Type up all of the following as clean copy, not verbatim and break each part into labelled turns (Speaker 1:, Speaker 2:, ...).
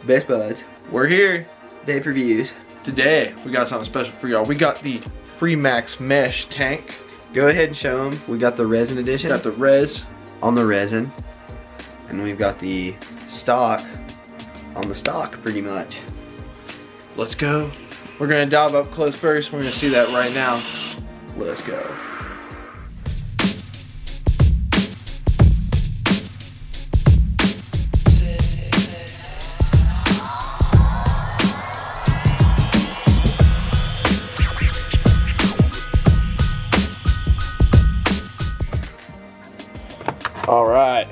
Speaker 1: Best Buds.
Speaker 2: We're here.
Speaker 1: Vape reviews.
Speaker 2: Today, we got something special for y'all. We got the Freemax mesh tank.
Speaker 1: Go ahead and show them. We got the resin edition.
Speaker 2: Got the res
Speaker 1: on the resin. And we've got the stock on the stock, pretty much.
Speaker 2: Let's go. We're gonna dive up close first. We're gonna see that right now. Let's go. All right,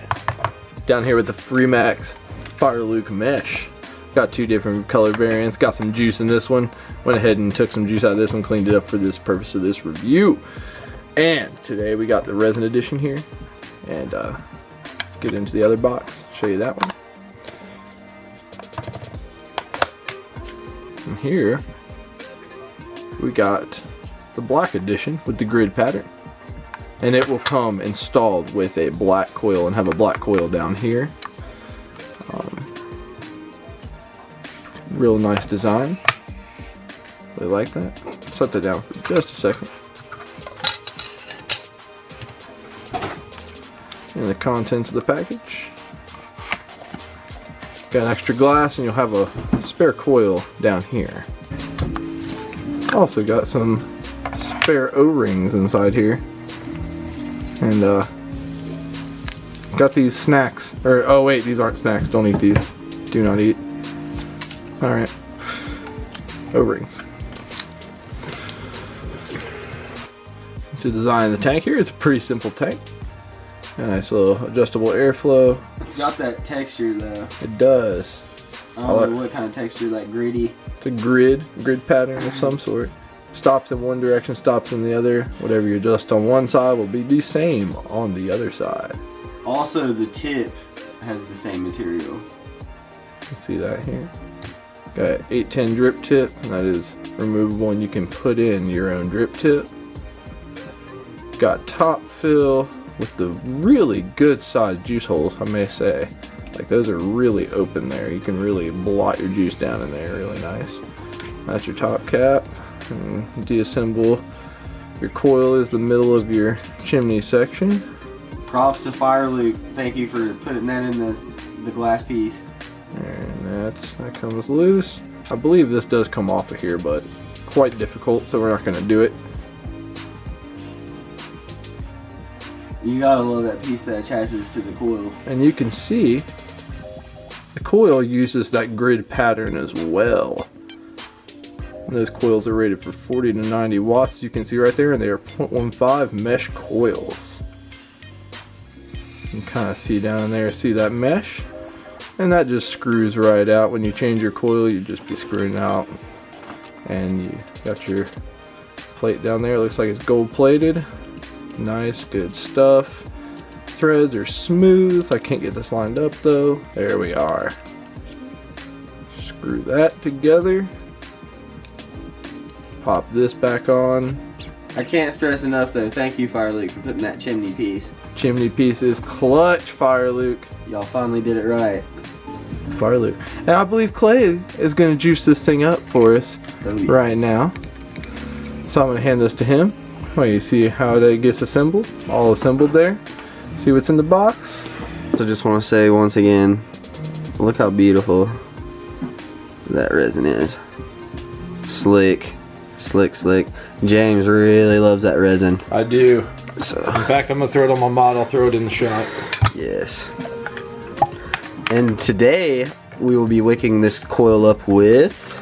Speaker 2: down here with the Freemax Fireluke mesh. Got two different color variants. Got some juice in this one. Went ahead and took some juice out of this one, cleaned it up for this purpose of this review. And today we got the resin edition here. And get into the other box, show you that one. And here we got the black edition with the grid pattern. And it will come installed with a black coil and have a black coil down here. Real nice design. Really like that. Set that down for just a second. And the contents of the package. Got an extra glass and you'll have a spare coil down here. Also got some spare O-rings inside here. And got these snacks, or oh wait, these aren't snacks, don't eat these. Do not eat. Alright. O-rings. To design the tank here, it's a pretty simple tank. A nice little adjustable airflow.
Speaker 1: It's got that texture though.
Speaker 2: It does.
Speaker 1: I don't know what kind of texture, like gritty.
Speaker 2: It's a grid pattern of some sort. Stops in one direction, stops in the other. Whatever you adjust on one side will be the same on the other side.
Speaker 1: Also, the tip has the same material.
Speaker 2: You can see that here. Got 810 drip tip, and that is removable, and you can put in your own drip tip. Got top fill with the really good sized juice holes, I may say. Like, those are really open there. You can really blot your juice down in there, really nice. That's your top cap. And deassemble your coil is the middle of your chimney section.
Speaker 1: Props to Fireluke. Thank you for putting that in the glass piece.
Speaker 2: And that comes loose. I believe this does come off of here, but quite difficult, so we're not going to do it.
Speaker 1: You gotta love that piece that attaches to the coil.
Speaker 2: And you can see the coil uses that grid pattern as well. And those coils are rated for 40 to 90 watts. You can see right there, and they are 0.15 mesh coils. You can kind of see down there, see that mesh? And that just screws right out. When you change your coil, you just be screwing out. And you got your plate down there. It looks like it's gold plated. Nice, good stuff. Threads are smooth. I can't get this lined up though. There we are. Screw that together. Pop this back on.
Speaker 1: I can't stress enough though, thank you Fireluke for putting that chimney piece.
Speaker 2: Chimney piece is clutch, Fireluke.
Speaker 1: Y'all finally did it right.
Speaker 2: Fireluke. And I believe Clay is going to juice this thing up for us right now. So I'm going to hand this to him. Well, you see how it gets assembled? All assembled there. See what's in the box?
Speaker 1: So just want to say once again, look how beautiful that resin is. Slick. Slick, slick. James really loves that resin.
Speaker 2: I do.
Speaker 1: So,
Speaker 2: in fact, I'm gonna throw it on my mod. I'll throw it in the shot.
Speaker 1: Yes. And today we will be wicking this coil up with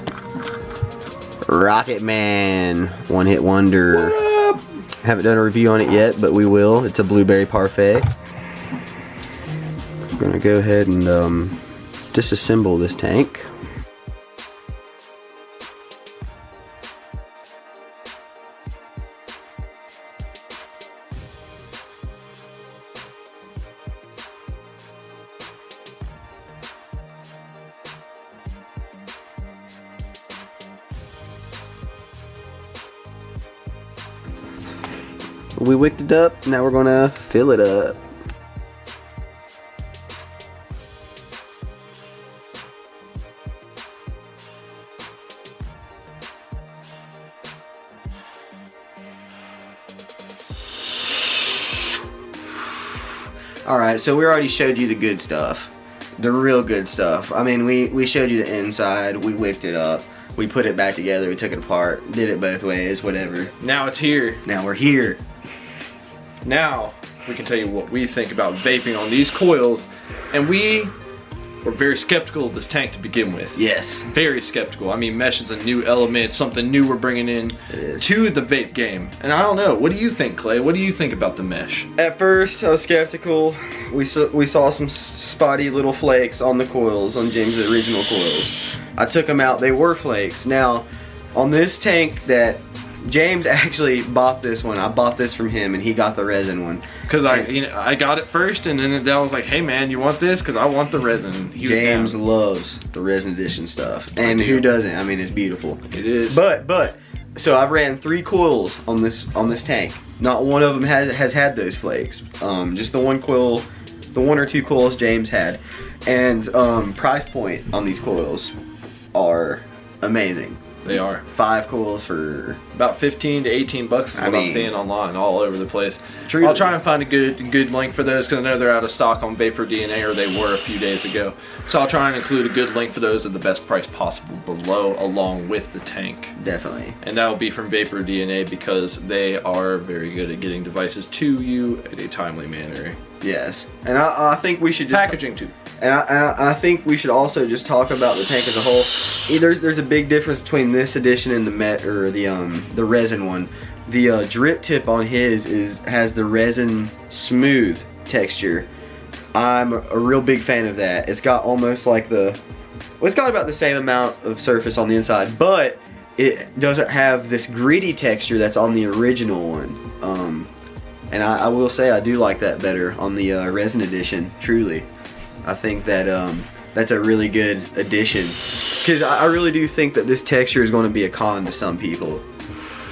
Speaker 1: Rocket Man, one hit wonder.
Speaker 2: What up?
Speaker 1: Haven't done a review on it yet, but we will. It's a blueberry parfait. I'm gonna go ahead and disassemble this tank. We wicked it up, now we're gonna fill it up. Alright, so we already showed you the good stuff. The real good stuff. I mean, we showed you the inside, we wicked it up, we put it back together, we took it apart, did it both ways, whatever.
Speaker 2: Now it's here.
Speaker 1: Now we're here.
Speaker 2: Now we can tell you what we think about vaping on these coils, and we were very skeptical of this tank to begin with.
Speaker 1: Yes.
Speaker 2: Very skeptical. I mean, mesh is a new element, something new we're bringing in to the vape game. And I don't know, what do you think, Clay? What do you think about the mesh?
Speaker 1: At first, I was skeptical. We saw some spotty little flakes on the coils, on James' original coils. I took them out, they were flakes. Now, on this tank that James actually bought this one. I bought this from him, and he got the resin one.
Speaker 2: Cause I got it first, and then I was like, "Hey man, you want this? Cause I want the resin."
Speaker 1: James loves the resin edition stuff, and who doesn't? I mean, it's beautiful.
Speaker 2: It is.
Speaker 1: But so I've ran 3 coils on this tank. Not one of them has had those flakes. Just the one coil, the 1 or 2 coils James had, and price point on these coils are amazing.
Speaker 2: They are.
Speaker 1: 5 coils for
Speaker 2: about 15 to 18 bucks is what I'm seeing online all over the place.
Speaker 1: Truly.
Speaker 2: I'll try and find a good link for those, because I know they're out of stock on Vapor DNA, or they were a few days ago. So I'll try and include a good link for those at the best price possible below, along with the tank.
Speaker 1: Definitely.
Speaker 2: And that will be from Vapor DNA, because they are very good at getting devices to you in a timely manner.
Speaker 1: Yes, and I think we should just
Speaker 2: packaging too.
Speaker 1: And I think we should also just talk about the tank as a whole. There's a big difference between this edition and the resin one. The drip tip on his has the resin smooth texture. I'm a real big fan of that. It's got almost like it's got about the same amount of surface on the inside, but it doesn't have this gritty texture that's on the original one. And I will say I do like that better on the resin edition, truly. I think that that's a really good addition. Because I really do think that this texture is going to be a con to some people,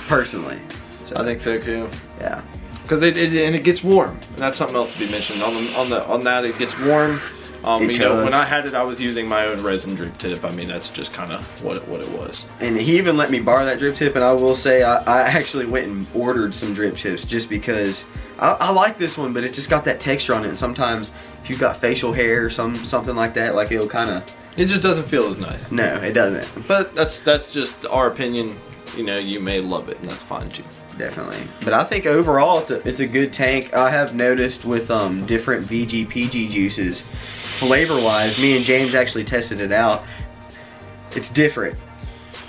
Speaker 1: personally. So,
Speaker 2: I think so too.
Speaker 1: Yeah.
Speaker 2: Because it gets warm. And that's something else to be mentioned. On that, it gets warm. You know, when I had it, I was using my own resin drip tip. I mean, that's just kind of what it was. And
Speaker 1: he even let me borrow that drip tip, and I will say I actually went and ordered some drip tips just because I like this one, but it just got that texture on it. And sometimes if you've got facial hair or something like that, like it'll kind of...
Speaker 2: It just doesn't feel as nice.
Speaker 1: No, it doesn't.
Speaker 2: But that's just our opinion. You know, you may love it, and that's fine too.
Speaker 1: Definitely. But I think overall it's a good tank. I have noticed with different VG PG juices, flavor wise, me and James actually tested it out. It's different.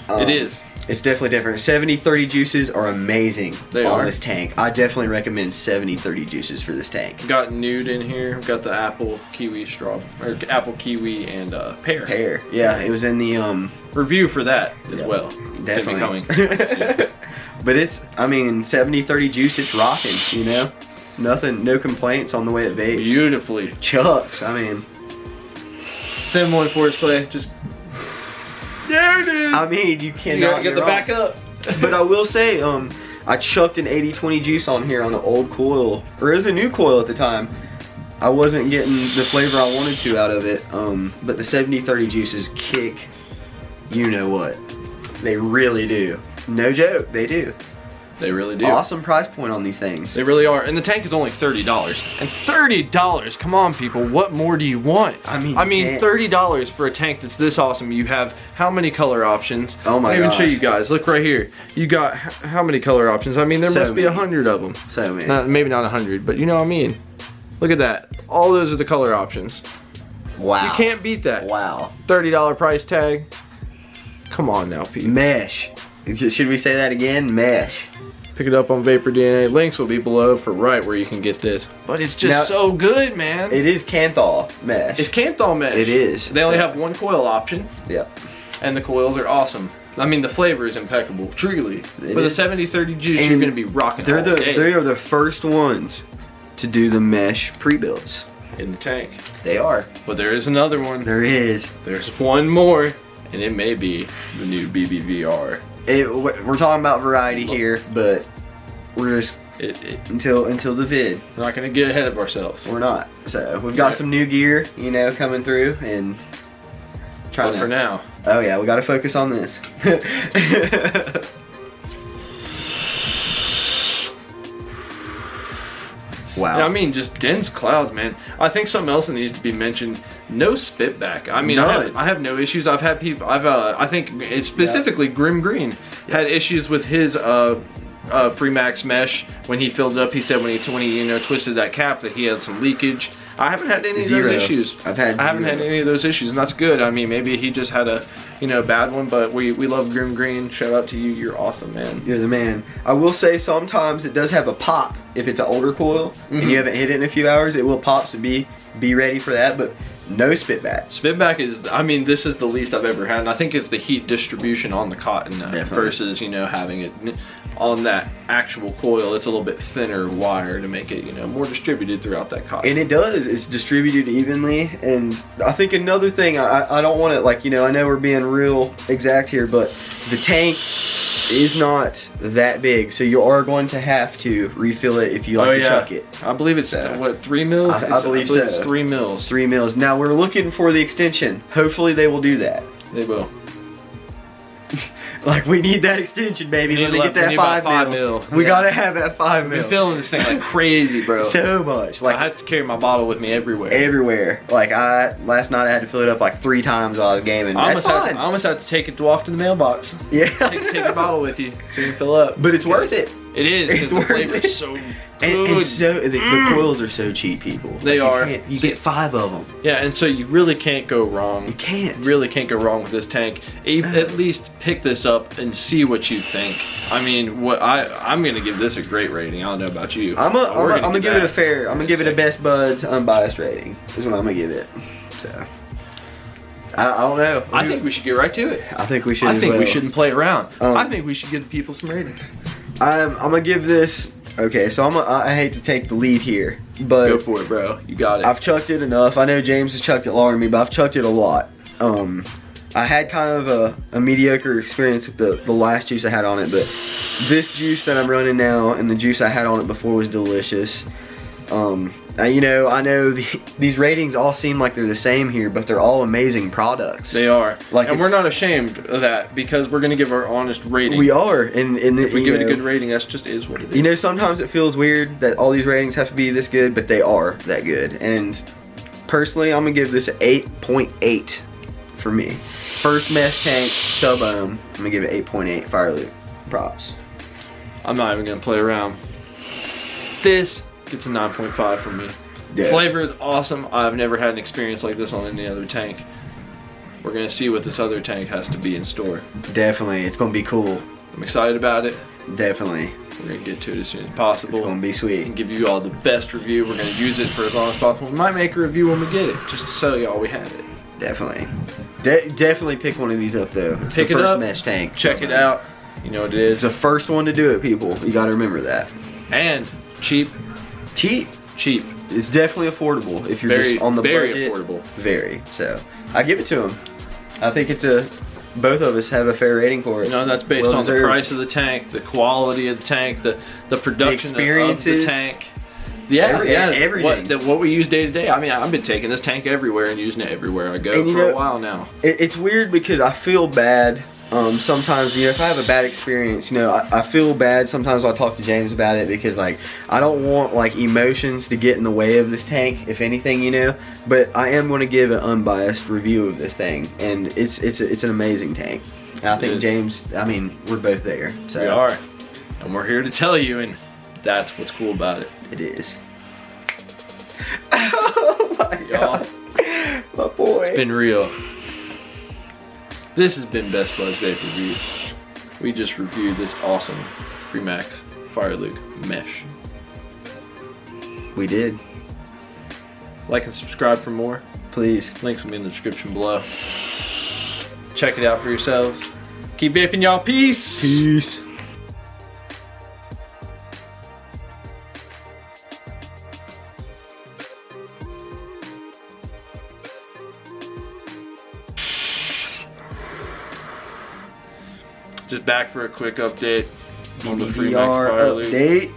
Speaker 2: It is.
Speaker 1: It's definitely different. 70-30 juices are amazing on this tank. I definitely recommend 70-30 juices for this tank.
Speaker 2: Got nude in here. Got the apple, kiwi, apple, kiwi, and pear.
Speaker 1: Pear. Yeah, it was in the
Speaker 2: review for that as well.
Speaker 1: Definitely. But it's, I mean, 70-30 juice, it's rocking, you know? Nothing, no complaints on the way it vapes.
Speaker 2: Beautifully.
Speaker 1: Chucks, I mean.
Speaker 2: Send one for us, Clay. Just, there it is.
Speaker 1: I mean, you cannot
Speaker 2: get the back up.
Speaker 1: But I will say, I chucked an 80-20 juice on here on an old coil, or it was a new coil at the time. I wasn't getting the flavor I wanted to out of it, but the 70-30 juices kick, you know what. They really do. No joke, they do.
Speaker 2: They really do.
Speaker 1: Awesome price point on these things.
Speaker 2: They really are. And the tank is only $30. And $30, come on people, what more do you want? I mean $30 for a tank that's this awesome. You have how many color options?
Speaker 1: Oh my god.
Speaker 2: I'll even show you guys. Look right here. You got how many color options? I mean, there must be 100 of them.
Speaker 1: So many.
Speaker 2: Maybe not 100, but you know what I mean. Look at that. All those are the color options.
Speaker 1: Wow.
Speaker 2: You can't beat that.
Speaker 1: Wow.
Speaker 2: $30 price tag. Come on now, people.
Speaker 1: Mesh. Should we say that again? Mesh.
Speaker 2: Pick it up on Vapor DNA. Links will be below for right where you can get this. But it's just so good, man.
Speaker 1: It is Kanthal mesh.
Speaker 2: It's Kanthal mesh.
Speaker 1: It is.
Speaker 2: They only have one coil option.
Speaker 1: Yep.
Speaker 2: And the coils are awesome. I mean, the flavor is impeccable, truly. For the 70-30 juice,
Speaker 1: and
Speaker 2: you're going to be rocking all day.
Speaker 1: They are the first ones to do the mesh pre-builds.
Speaker 2: In the tank.
Speaker 1: They are.
Speaker 2: But there is another one.
Speaker 1: There is.
Speaker 2: There's one more, and it may be the new BBVR.
Speaker 1: We're talking about variety here, but we're just until the vid.
Speaker 2: We're not gonna get ahead of ourselves.
Speaker 1: We're not. So we've got some new gear, you know, coming through, and
Speaker 2: trying for now.
Speaker 1: Oh yeah, we got to focus on this. Wow.
Speaker 2: Yeah, I mean, just dense clouds, man. I think something else that needs to be mentioned: no spitback. I mean, I have no issues. I've had people. I think it's specifically Grim Green had issues with his Freemax mesh when he filled it up. He said when he twisted that cap that he had some leakage. I haven't had any of those issues. I haven't had any of those issues, and that's good. I mean, maybe he just had a bad one, but we love Grim Green. Shout out to you. You're awesome, man.
Speaker 1: You're the man. I will say sometimes it does have a pop if it's an older coil and you haven't hit it in a few hours. It will pop, so be ready for that. But no spitback.
Speaker 2: Spitback is, I mean, this is the least I've ever had, and I think it's the heat distribution on the cotton versus having it on that actual coil. It's a little bit thinner wire to make it more distributed throughout that cotton.
Speaker 1: And it does. It's distributed evenly. And I think another thing, I don't want to I know we're being real exact here, but the tank is not that big, so you are going to have to refill it if you like to chuck it.
Speaker 2: I believe it's what, 3 mils?
Speaker 1: I believe so.
Speaker 2: It's 3 mils.
Speaker 1: 3 mils. Now we're looking for the extension. Hopefully they will do that.
Speaker 2: They will.
Speaker 1: We need that extension, baby. Let me get that 5 mil. We gotta have that 5 mil.
Speaker 2: I've been filling this thing like crazy, bro.
Speaker 1: So much.
Speaker 2: I had to carry my bottle with me everywhere.
Speaker 1: Everywhere. Last night I had to fill it up 3 times while I was gaming. I
Speaker 2: almost had to take it to walk to the mailbox.
Speaker 1: Yeah.
Speaker 2: Take your bottle with you so you can fill up.
Speaker 1: But it's worth it.
Speaker 2: It is, because the flavor's so good.
Speaker 1: And the coils are so cheap, people.
Speaker 2: They are.
Speaker 1: You get 5 of them.
Speaker 2: Yeah, and so you really can't go wrong.
Speaker 1: You can't.
Speaker 2: You really can't go wrong with this tank. At least pick this up and see what you think. I mean, I'm gonna give this a great rating. I don't know about you.
Speaker 1: I'm gonna give it a fair. I'm gonna give it a Best Buds unbiased rating. Is what I'm gonna give it. So. I don't know.
Speaker 2: I think we should get right to it.
Speaker 1: I think we should.
Speaker 2: I think we shouldn't play around. I think we should give the people some ratings.
Speaker 1: I'm gonna give this. Okay, so I hate to take the lead here, but
Speaker 2: go for it, bro. You got it.
Speaker 1: I've chucked it enough. I know James has chucked it longer than me, but I've chucked it a lot. I had kind of a mediocre experience with the last juice I had on it, but this juice that I'm running now and the juice I had on it before was delicious. I know these ratings all seem like they're the same here, but they're all amazing products.
Speaker 2: They are. And we're not ashamed of that, because we're going to give our honest rating.
Speaker 1: We are. And
Speaker 2: if we give it a good rating, that's just is what it is.
Speaker 1: Sometimes it feels weird that all these ratings have to be this good, but they are that good. And personally, I'm going to give this an 8.8 for me. First mesh tank, sub-ohm, I'm going to give it 8.8 Fireluke. Props.
Speaker 2: I'm not even going to play around. This gets a 9.5 from me.
Speaker 1: Yeah.
Speaker 2: Flavor is awesome. I've never had an experience like this on any other tank. We're gonna see what this other tank has to be in store.
Speaker 1: Definitely, it's gonna be cool.
Speaker 2: I'm excited about it.
Speaker 1: Definitely.
Speaker 2: We're gonna get to it as soon as possible.
Speaker 1: It's gonna be sweet.
Speaker 2: And give you all the best review. We're gonna use it for as long as possible. We might make a review when we get it, just to tell y'all we have it.
Speaker 1: Definitely. Definitely pick one of these up though. It's
Speaker 2: pick
Speaker 1: the
Speaker 2: it
Speaker 1: first
Speaker 2: up.
Speaker 1: Mesh tank.
Speaker 2: Check it out. You know what it is.
Speaker 1: It's the first one to do it, people. You gotta remember that.
Speaker 2: And cheap.
Speaker 1: Cheap.
Speaker 2: Cheap.
Speaker 1: It's definitely affordable if you're just on the budget.
Speaker 2: Very affordable.
Speaker 1: Very. So I give it to him. I think both of us have a fair rating for it.
Speaker 2: That's based on the price of the tank, the quality of the tank, the production of the tank. Everything. What we use day to day. I mean, I've been taking this tank everywhere and using it everywhere I go for a while now.
Speaker 1: It's weird because I feel bad. Sometimes, if I have a bad experience, I feel bad sometimes when I talk to James about it, because I don't want emotions to get in the way of this tank, if anything, but I am going to give an unbiased review of this thing, and it's an amazing tank. And I think James, we're both there. So.
Speaker 2: We are, and we're here to tell you, and that's what's cool about it.
Speaker 1: It is. Oh my God. My boy.
Speaker 2: It's been real. This has been Best Buds Vape Reviews. We just reviewed this awesome Freemax Fireluke mesh.
Speaker 1: We did.
Speaker 2: Like and subscribe for more.
Speaker 1: Please.
Speaker 2: Links will be in the description below. Check it out for yourselves. Keep vaping, y'all. Peace.
Speaker 1: Peace.
Speaker 2: Just back for a quick update on the Freemax
Speaker 1: Fireluke update.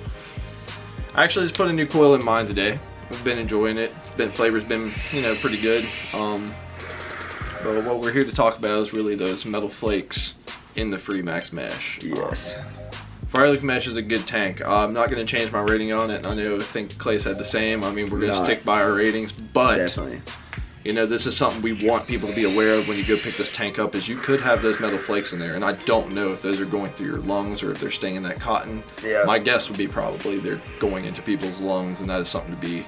Speaker 2: I actually just put a new coil in mine today. I've been enjoying it. Flavor's been, pretty good. But what we're here to talk about is really those metal flakes in the Freemax mesh.
Speaker 1: Yes.
Speaker 2: Fireluke mesh is a good tank. I'm not going to change my rating on it. I think Clay said the same. I mean, we're going to stick by our ratings, but
Speaker 1: definitely.
Speaker 2: You know, this is something we want people to be aware of when you go pick this tank up, is you could have those metal flakes in there, and I don't know if those are going through your lungs or if they're staying in that cotton.
Speaker 1: Yeah.
Speaker 2: My guess would be probably they're going into people's lungs, and that is something to be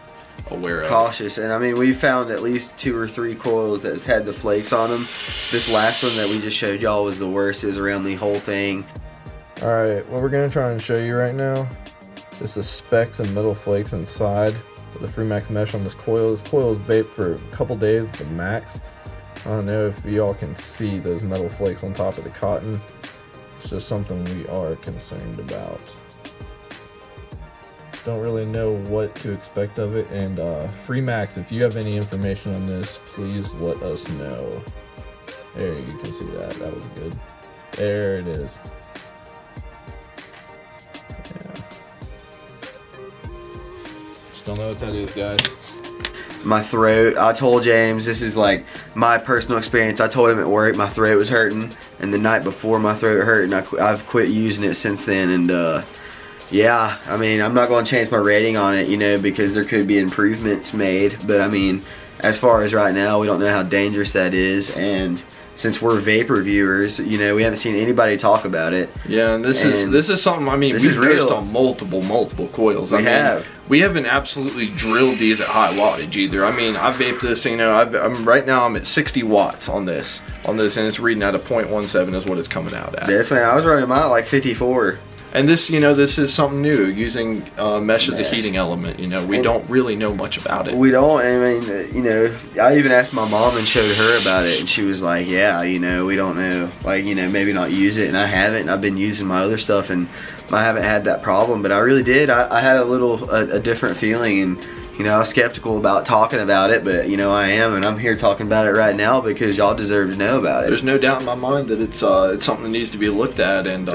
Speaker 2: aware of.
Speaker 1: Cautious. And I mean, we found at least 2 or 3 coils that had the flakes on them. This last one that we just showed y'all was the worst. It was around the whole thing.
Speaker 2: Alright, what we're going to try and show you right now is the specks and metal flakes inside the Freemax mesh on this coil. This coil is vaped for a couple days at the max. I don't know if y'all can see those metal flakes on top of the cotton. It's just something we are concerned about. Don't really know what to expect of it, and Freemax, if you have any information on this, please let us know. There, you can see that. That was good. There it is. Don't know what that is, guys.
Speaker 1: My throat, I told James, this is like my personal experience. I told him at work my throat was hurting, and the night before my throat hurt, and I've quit using it since then. And yeah, I mean, I'm not going to change my rating on it, you know, because there could be improvements made. But I mean, as far as right now, we don't know how dangerous that is, and since we're vape reviewers, you know, we haven't seen anybody talk about it.
Speaker 2: Yeah, and this is something, I mean, we've noticed on multiple coils. We haven't absolutely drilled these at high wattage either. I mean, I vaped this, you know, right now I'm at 60 watts on this, and it's reading at a 0.17 is what it's coming out at.
Speaker 1: Definitely, I was running mine at like 54.
Speaker 2: And this, you know, this is something new, using mesh as a heating element. You know, we don't really know much about it.
Speaker 1: We don't. I mean, you know, I even asked my mom and showed her about it, and she was like, yeah, you know, we don't know. Like, you know, maybe not use it, and I haven't. And I've been using my other stuff, and I haven't had that problem, but I really did. I had a different feeling, and, you know, I was skeptical about talking about it, but, you know, I am, and I'm here talking about it right now because y'all deserve to know about it.
Speaker 2: There's no doubt in my mind that it's something that needs to be looked at, and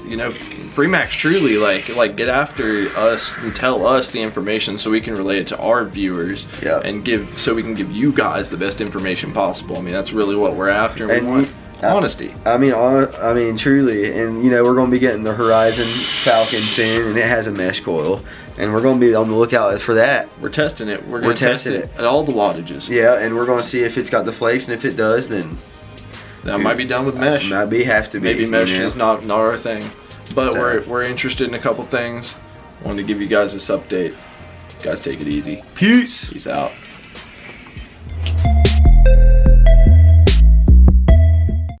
Speaker 2: you know, Freemax truly like get after us and tell us the information so we can relay it to our viewers, and so we can give you guys the best information possible. I mean, that's really what we're after, and we want honesty.
Speaker 1: I mean, truly, and you know, we're gonna be getting the Horizon Falcon soon, and it has a mesh coil, and we're gonna be on the lookout for that.
Speaker 2: We're testing it. We're gonna test it at all the wattages.
Speaker 1: Yeah, and we're gonna see if it's got the flakes, and if it does, then
Speaker 2: that might be done with mesh.
Speaker 1: Have to be.
Speaker 2: Maybe mesh,
Speaker 1: you know?
Speaker 2: is not our thing, but we're interested in a couple things. Wanted to give you guys this update. Guys, take it easy.
Speaker 1: Peace.
Speaker 2: Peace out.